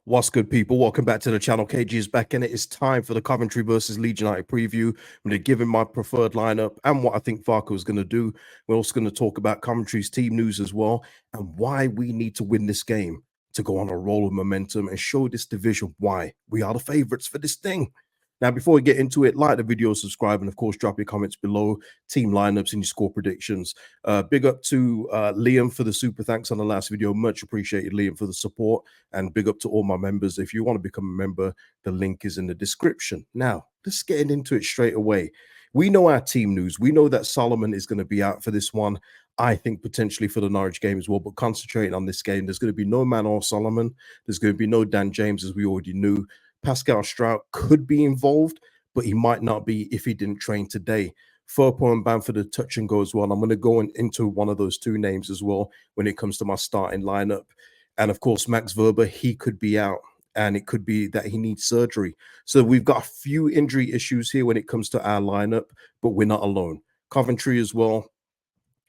What's good, people? Welcome back to the channel. KG is back, and it is time for the Coventry versus Leeds United preview. I'm going to give him my preferred lineup and what I think Farco is going to do. We're also going to talk about Coventry's team news as well and why we need to win this game to go on a roll of momentum and show this division why we are the favourites for this thing. Now, before we get into it, like the video, subscribe, and of course, drop your comments below, team lineups, and your score predictions. Big up to Liam for the super thanks on the last video. Much appreciated, Liam, for the support. And big up to all my members. If you want to become a member, the link is in the description. Now, let's get into it straight away. We know our team news. We know that Solomon is going to be out for this one. I think potentially for the Norwich game as well, but concentrating on this game, there's going to be no Manor Solomon. There's going to be no Dan James, as we already knew. Pascal Strout could be involved, but he might not be if he didn't train today. Firpo and Bamford are touch and go as well. I'm going to go into one of those two names as well when it comes to my starting lineup. And of course, Max Verber, he could be out, and it could be that he needs surgery. So we've got a few injury issues here when it comes to our lineup, but we're not alone. Coventry as well.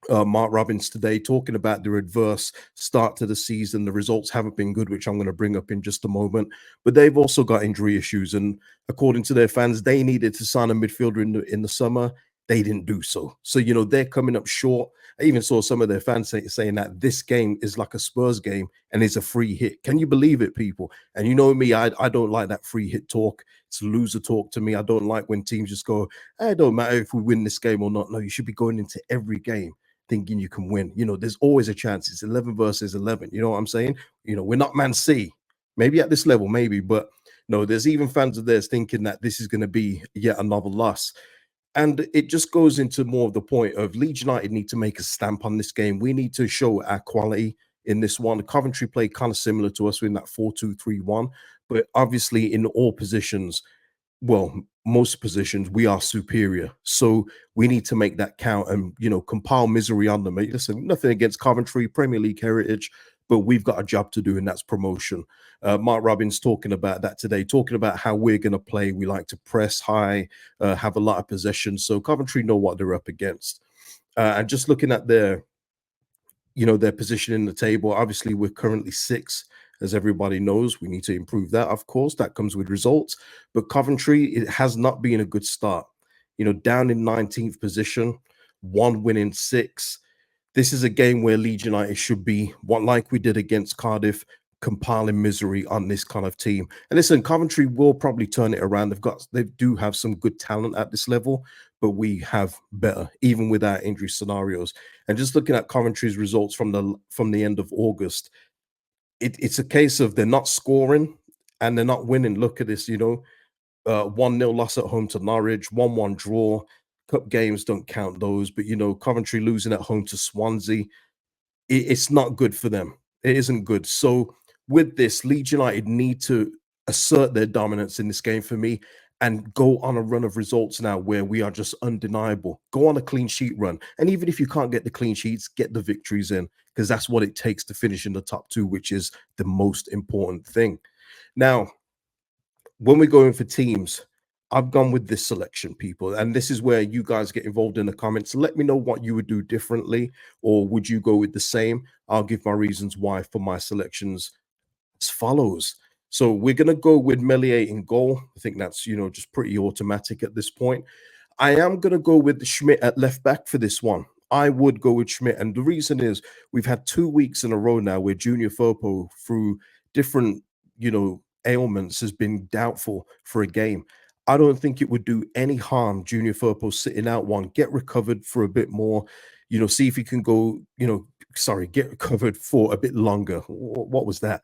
Mark Robbins today talking about the adverse start to the season. The results haven't been good, which I'm going to bring up in just a moment. But they've also got injury issues. And according to their fans, they needed to sign a midfielder in the summer. They didn't do so. So, you know, they're coming up short. I even saw some of their fans saying that this game is like a Spurs game and it's a free hit. Can you believe it, people? And you know me, I don't like that free hit talk. It's loser talk to me. I don't like when teams just go, it don't matter if we win this game or not. No, you should be going into every game thinking you can win. You know, there's always a chance. It's 11 versus 11. You know what I'm saying? You know, we're not Man City. Maybe at this level, maybe. But no, there's even fans of theirs thinking that this is going to be yet another loss. And it just goes into more of the point of Leeds United need to make a stamp on this game. We need to show our quality in this one. Coventry played kind of similar to us in that 4-2-3-1. But obviously in all positions, well, most positions, we are superior. So we need to make that count and, you know, compile misery on them. Listen, nothing against Coventry, Premier League heritage, but we've got a job to do, and that's promotion. Mark Robbins talking about that today, talking about how we're going to play. We like to press high, have a lot of possession. So Coventry know what they're up against. And just looking at their, you know, their position in the table, obviously we're currently 6th. As everybody knows, we need to improve that. Of course, that comes with results. But Coventry, it has not been a good start. You know, down in 19th position, 1 win in 6. This is a game where Leeds United should be, like we did against Cardiff, compiling misery on this kind of team. And listen, Coventry will probably turn it around. They do have some good talent at this level, but we have better, even with our injury scenarios. And just looking at Coventry's results from the end of August, it's a case of they're not scoring and they're not winning. Look at this, you know, 1-0 loss at home to Norwich, 1-1 draw. Cup games don't count those, but, you know, Coventry losing at home to Swansea, it's not good for them. It isn't good. So with this, Leeds United need to assert their dominance in this game for me and go on a run of results now where we are just undeniable. Go on a clean sheet run. And even if you can't get the clean sheets, get the victories in, because that's what it takes to finish in the top 2, which is the most important thing. Now, when we're going for teams, I've gone with this selection, people, and this is where you guys get involved in the comments. Let me know what you would do differently, or would you go with the same? I'll give my reasons why for my selections as follows. So we're going to go with Melier in goal. I think that's, you know, just pretty automatic at this point. I am going to go with Schmidt at left back for this one. I would go with Schmidt. And the reason is we've had 2 weeks in a row now where Junior Firpo, through different, you know, ailments, has been doubtful for a game. I don't think it would do any harm, Junior Firpo sitting out one, get recovered for a bit more, you know, see if he can go, you know, get recovered for a bit longer. What was that?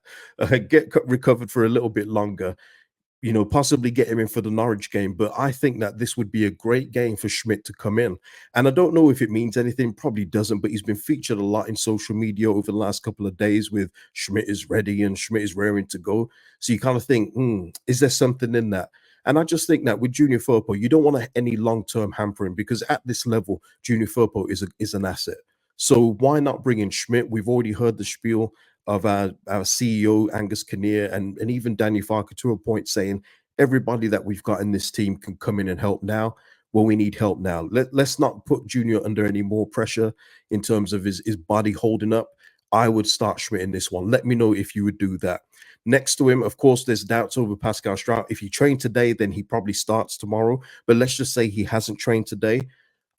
Get recovered for a little bit longer, you know, possibly get him in for the Norwich game. But I think that this would be a great game for Schmidt to come in. And I don't know if it means anything, probably doesn't, but he's been featured a lot in social media over the last couple of days with Schmidt is ready and Schmidt is raring to go. So you kind of think, is there something in that? And I just think that with Junior Firpo, you don't want any long-term hampering, because at this level, Junior Firpo is an asset. So why not bring in Schmidt? We've already heard the spiel of our CEO, Angus Kinnear, and even Daniel Farker to a point saying everybody that we've got in this team can come in and help now. Well, we need help now. Let's not put Junior under any more pressure in terms of his body holding up. I would start Schmidt in this one. Let me know if you would do that. Next to him, of course, there's doubts over Pascal Stroud. If he trained today, then he probably starts tomorrow. But let's just say he hasn't trained today.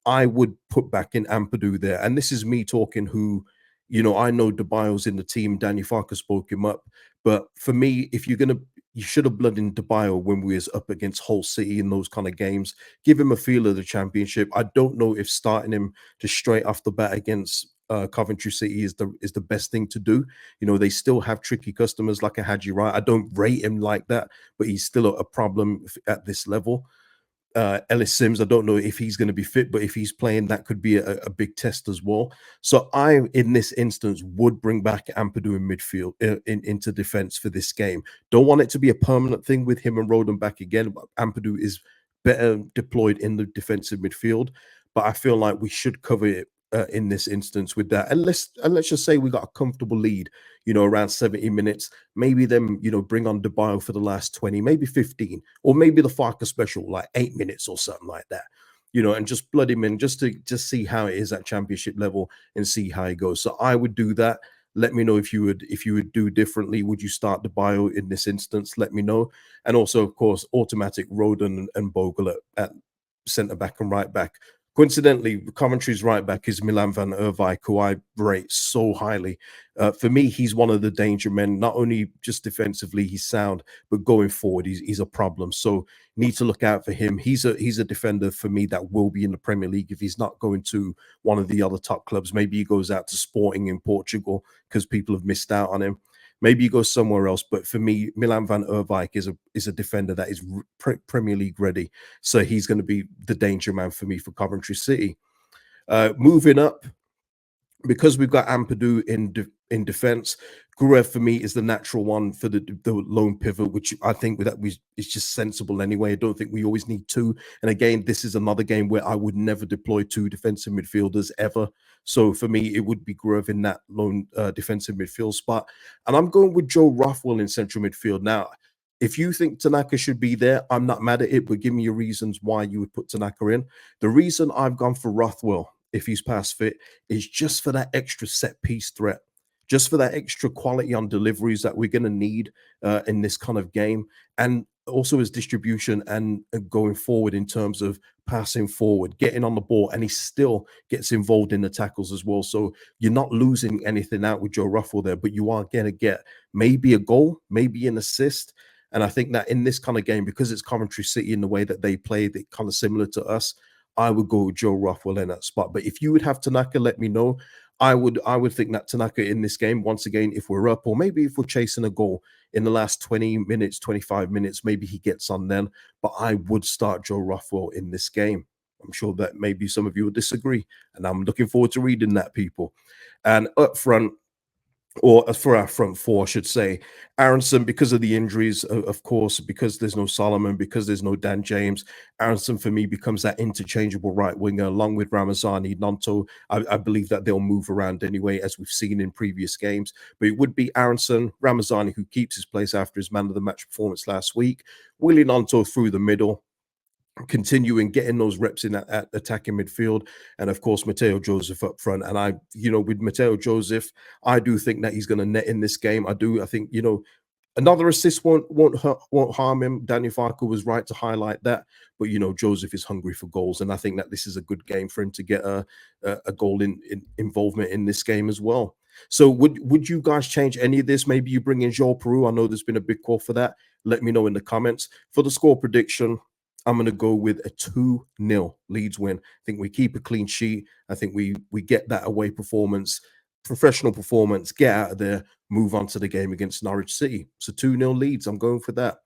I would put back in Ampadu there. And this is me talking who, I know DeBio's in the team. Danny Farker spoke him up. But for me, if you're going to, you should have blooded in DeBio when we was up against Hull City in those kind of games. Give him a feel of the championship. I don't know if starting him just straight off the bat against Coventry City is the best thing to do. They still have tricky customers like a Haji Wright. I don't rate him like that, but he's still a problem at this level. Ellis Sims, I don't know if he's going to be fit, but if he's playing, that could be a big test as well. So I, in this instance, would bring back Ampadu in midfield, into defense for this game. Don't want it to be a permanent thing with him and Roden back again, but Ampadu is better deployed in the defensive midfield. But I feel like we should cover it in this instance with that. And let's just say we got a comfortable lead, around 70 minutes. Maybe then, bring on DeBio for the last 20, maybe 15, or maybe the Farker special, like 8 minutes or something like that, and just blood him in just to just see how it is at championship level and see how he goes. So I would do that. Let me know if you would do differently. Would you start DeBio in this instance? Let me know. And also, of course, automatic Roden and Bogle at centre back and right back. Coincidentally, Coventry's right back is Milan van Erwijk, who I rate so highly. For me, he's one of the danger men. Not only just defensively, he's sound, but going forward, he's a problem. So need to look out for him. He's a defender for me that will be in the Premier League if he's not going to one of the other top clubs. Maybe he goes out to Sporting in Portugal because people have missed out on him. Maybe he goes somewhere else, but for me, Milan van Erwijk is a defender that is Premier League ready. So he's going to be the danger man for me for Coventry City. Moving up, because we've got Ampadu in defense, Gruev for me is the natural one for the lone pivot, which I think is just sensible anyway. I don't think we always need two. And again, this is another game where I would never deploy two defensive midfielders ever. So for me, it would be Gruev in that lone defensive midfield spot. And I'm going with Joe Rothwell in central midfield. Now, if you think Tanaka should be there, I'm not mad at it, but give me your reasons why you would put Tanaka in. The reason I've gone for Rothwell, if he's past fit, is just for that extra set piece threat, just for that extra quality on deliveries that we're going to need in this kind of game, and also his distribution and going forward in terms of passing forward, getting on the ball, and he still gets involved in the tackles as well. So you're not losing anything out with Joe Ruffle there, but you are going to get maybe a goal, maybe an assist. And I think that in this kind of game, because it's Coventry City in the way that they play, they kind of similar to us, I would go with Joe Rothwell in that spot. But if you would have Tanaka, let me know. I would think that Tanaka in this game, once again, if we're up, or maybe if we're chasing a goal in the last 20 minutes, 25 minutes, maybe he gets on then. But I would start Joe Rothwell in this game. I'm sure that maybe some of you will disagree. And I'm looking forward to reading that, people. And up front, or for our front four, I should say, Aronson, because of the injuries, of course, because there's no Solomon, because there's no Dan James, Aronson for me becomes that interchangeable right winger along with Ramazani, Nonto. I believe that they'll move around anyway, as we've seen in previous games. But it would be Aronson, Ramazani, who keeps his place after his man of the match performance last week, Willie Nonto through the middle, continuing getting those reps in at attacking midfield, and of course Mateo Joseph up front. And I, with Mateo Joseph, I do think that he's going to net in this game. I think another assist won't harm him. Daniel Farker was right to highlight that, but Joseph is hungry for goals, and I think that this is a good game for him to get a goal in involvement in this game as well. So would you guys change any of this? Maybe you bring in Joel Peru. I know there's been a big call for that. Let me know in the comments. For the score prediction, I'm going to go with a 2-0 Leeds win. I think we keep a clean sheet. I think we get that away performance, professional performance, get out of there, move on to the game against Norwich City. So 2-0 Leeds. I'm going for that.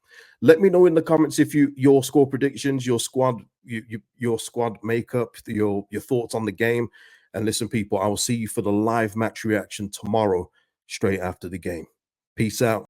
Let me know in the comments if your score predictions, your squad, your squad makeup, your thoughts on the game. And listen, people, I will see you for the live match reaction tomorrow, straight after the game. Peace out.